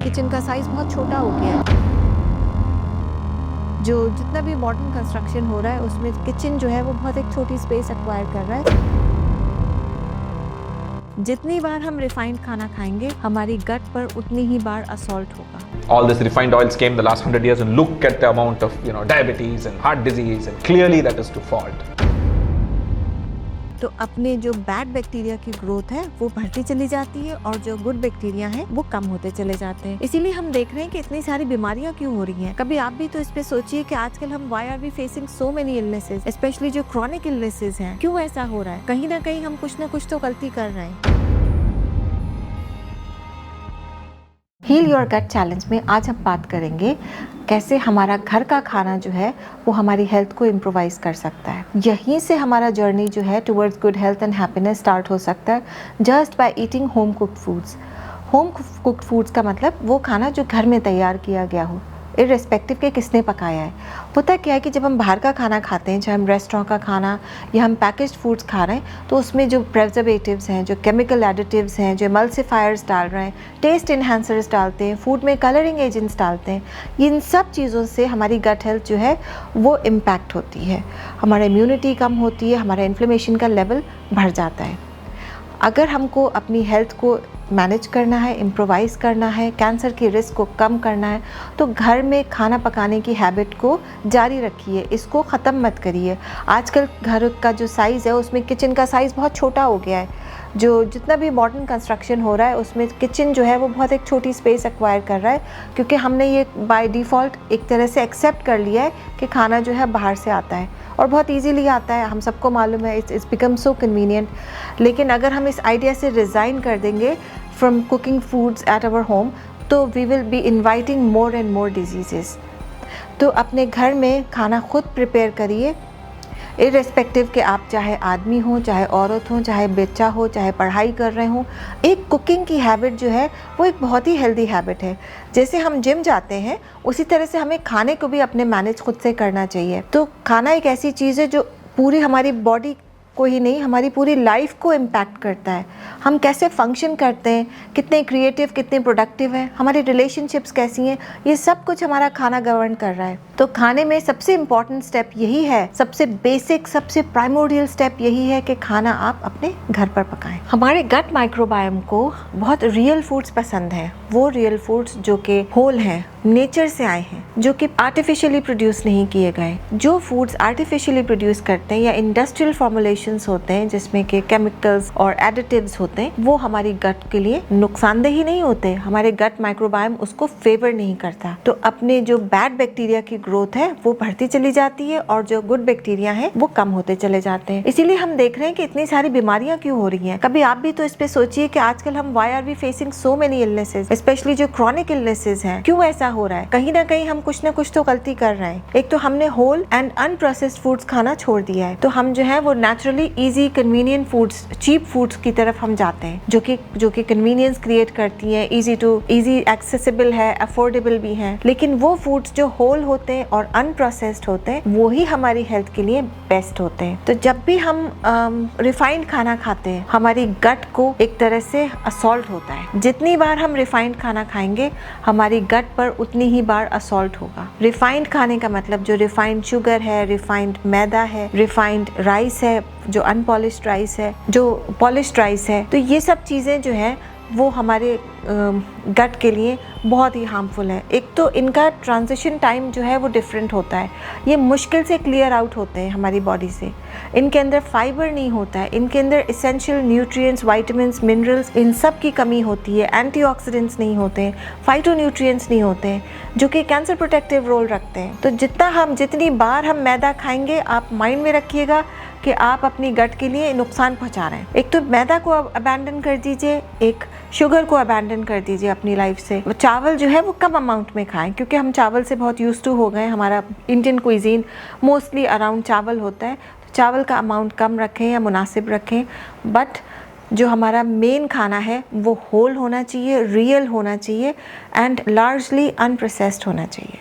Kitchen का size बहुत छोटा हो गया है। जो जितना भी मॉडर्न कंस्ट्रक्शन हो रहा है उसमें किचन जो है वो बहुत एक छोटी स्पेस एक्वायर कर रहा है। जितनी बार हम रिफाइंड खाना खाएंगे हमारी गट पर उतनी ही बार असॉल्ट होगा। All this refined oils came the last 100 years, and look at the amount of diabetes and heart disease, and clearly that is to fault. तो अपने जो बैड बैक्टीरिया की ग्रोथ है वो बढ़ती चली जाती है और जो गुड बैक्टीरिया है वो कम होते चले जाते हैं। इसीलिए हम देख रहे हैं कि इतनी सारी बीमारियां क्यों हो रही हैं। कभी आप भी तो इस पे सोचिए कि आजकल हम why are we facing so many illnesses, specially जो क्रॉनिक इलनेसेस हैं। क्यों ऐसा हो रहा है? कहीं ना कहीं हम कुछ ना कुछ तो गलती कर रहे हैं। हील योर गट चैलेंज में आज हम बात करेंगे कैसे हमारा घर का खाना जो है वो हमारी हेल्थ को इम्प्रोवाइज कर सकता है। यहीं से हमारा जर्नी जो है towards good health and happiness start हो सकता है, just by eating home cooked foods. Home cooked foods का मतलब वो खाना जो घर में तैयार किया गया हो, इर्रेस्पेक्टिव के किसने पकाया है। होता क्या है कि जब हम बाहर का खाना खाते हैं, चाहे हम रेस्टोरेंट का खाना या हम पैकेज्ड फूड्स खा रहे हैं, तो उसमें जो प्रिजर्वेटिव्स हैं, जो केमिकल एडिटिव्स हैं, जो एमल्सिफायर्स डाल रहे हैं, टेस्ट इन्हांसर्स डालते हैं, फूड में कलरिंग एजेंट्स डालते हैं, इन सब चीज़ों से हमारी गट हेल्थ जो है वो इम्पैक्ट होती है। हमारा इम्यूनिटी कम होती है, हमारा इन्फ्लेमेशन का लेवल बढ़ जाता है। अगर हमको अपनी हेल्थ को मैनेज करना है, इम्प्रोवाइज़ करना है, कैंसर की रिस्क को कम करना है, तो घर में खाना पकाने की हैबिट को जारी रखिए, इसको ख़त्म मत करिए। आजकल घर का जो साइज़ है उसमें किचन का साइज़ बहुत छोटा हो गया है। जो जितना भी मॉडर्न कंस्ट्रक्शन हो रहा है उसमें किचन जो है वो बहुत एक छोटी स्पेस एक्वायर कर रहा है, क्योंकि हमने ये बाय डिफ़ॉल्ट एक तरह से एक्सेप्ट कर लिया है कि खाना जो है बाहर से आता है और बहुत इजीली आता है। हम सबको मालूम है, इट्स बिकम सो कन्वीनियंट। लेकिन अगर हम इस आइडिया से रिज़ाइन कर देंगे from cooking foods at our home, तो we will be inviting more and more diseases. तो अपने घर में खाना खुद प्रिपेयर करिए, इर्रेस्पेक्टिव कि आप चाहे आदमी हो, चाहे औरत हो, चाहे बच्चा हो, चाहे पढ़ाई कर रहे हों। एक कुकिंग की हैबिट जो है वो एक बहुत ही हेल्दी हैबिट है। जैसे हम जिम जाते हैं उसी तरह से हमें खाने को भी अपने मैनेज खुद से करना चाहिए। तो खाना एक ऐसी चीज़ है जो पूरी हमारी बॉडी को ही नहीं, हमारी पूरी लाइफ को इम्पैक्ट करता है। हम कैसे फंक्शन करते हैं, कितने क्रिएटिव, कितने प्रोडक्टिव हैं, हमारी रिलेशनशिप्स कैसी हैं, ये सब कुछ हमारा खाना गवर्न कर रहा है। तो खाने में सबसे इम्पॉर्टेंट स्टेप यही है, सबसे बेसिक, सबसे प्राइमोरियल स्टेप यही है कि खाना आप अपने घर पर पकाएं। हमारे गट माइक्रोबायोम को बहुत रियल फूड्स पसंद हैं, वो रियल फूड्स जो कि होल हैं, नेचर से आए हैं, जो कि आर्टिफिशियली प्रोड्यूस नहीं किए गए। जो फूड्स आर्टिफिशियली प्रोड्यूस करते हैं या इंडस्ट्रियल फॉर्मुलेशंस होते हैं जिसमें के केमिकल्स और एडिटिव्स होते हैं, वो हमारी गट के लिए नुकसानदेह ही नहीं होते। हमारे गट माइक्रोबायोम उसको फेवर नहीं करता। तो अपने जो बैड बैक्टीरिया की ग्रोथ है वो बढ़ती चली जाती है और जो गुड बैक्टीरिया है वो कम होते चले जाते हैं। इसीलिए हम देख रहे हैं कि इतनी सारी बीमारियां क्यों हो रही हैं। कभी आप भी तो इस पे सोचिए कि आजकल हम why are we facing so many illnesses, specially जो क्रॉनिक इलनेसेस हैं। क्यों ऐसा हो रहा है? कहीं ना कहीं हम कुछ ना कुछ तो गलती कर रहे हैं। एक तो हमने होल एंड अनप्रोसेस्ड फूड्स खाना छोड़ दिया है, तो हम जो है वो naturally easy convenient foods, cheap foods की तरफ हम जाते हैं, जो कि कन्वीनियंस क्रिएट करती हैं, इजी एक्सेसिबल है, अफोर्डेबल भी है। लेकिन वो फूड्स जो होल होते हैं और अनप्रोसेस्ड होते हैं वो ही हमारी हेल्थ के लिए बेस्ट होते हैं। तो जब भी हम रिफाइंड खाना खाते हैं हमारी गट को एक तरह से असॉल्ट होता है। जितनी बार हम रिफाइंड खाना खाएंगे हमारी गट पर उतनी ही बार असॉल्ट होगा। रिफाइंड खाने का मतलब जो रिफाइंड शुगर है, रिफाइंड मैदा है, रिफाइंड राइस है, जो अनपॉलिश्ड राइस है, जो पॉलिश्ड राइस है, तो ये सब चीज़ें जो है वो हमारे गट के लिए बहुत ही हार्मफुल है। एक तो इनका ट्रांजिशन टाइम जो है वो डिफरेंट होता है, ये मुश्किल से क्लियर आउट होते हैं हमारी बॉडी से। इनके अंदर फाइबर नहीं होता है, इनके अंदर इसेंशियल न्यूट्रिएंट्स, विटामिन्स, मिनरल्स, इन सब की कमी होती है। एंटीऑक्सीडेंट्स नहीं होते हैं, फाइटोन्यूट्रिएंट्स नहीं होते हैं, जो कि कैंसर प्रोटेक्टिव रोल रखते हैं। तो जितनी बार हम मैदा खाएंगे, आप माइंड में रखिएगा कि आप अपनी गट के लिए नुकसान पहुंचा रहे हैं। एक तो मैदा को अबैंडन कर दीजिए, एक शुगर को अबैंडन कर दीजिए अपनी लाइफ से। चावल जो है वो कम अमाउंट में खाएं, क्योंकि हम चावल से बहुत यूज टू हो गए। हमारा इंडियन क्विजीन मोस्टली अराउंड चावल होता है, तो चावल का अमाउंट कम रखें या मुनासिब रखें। बट जो हमारा मेन खाना है वो होल होना चाहिए, रियल होना चाहिए एंड लार्जली अनप्रोसेस्ड होना चाहिए।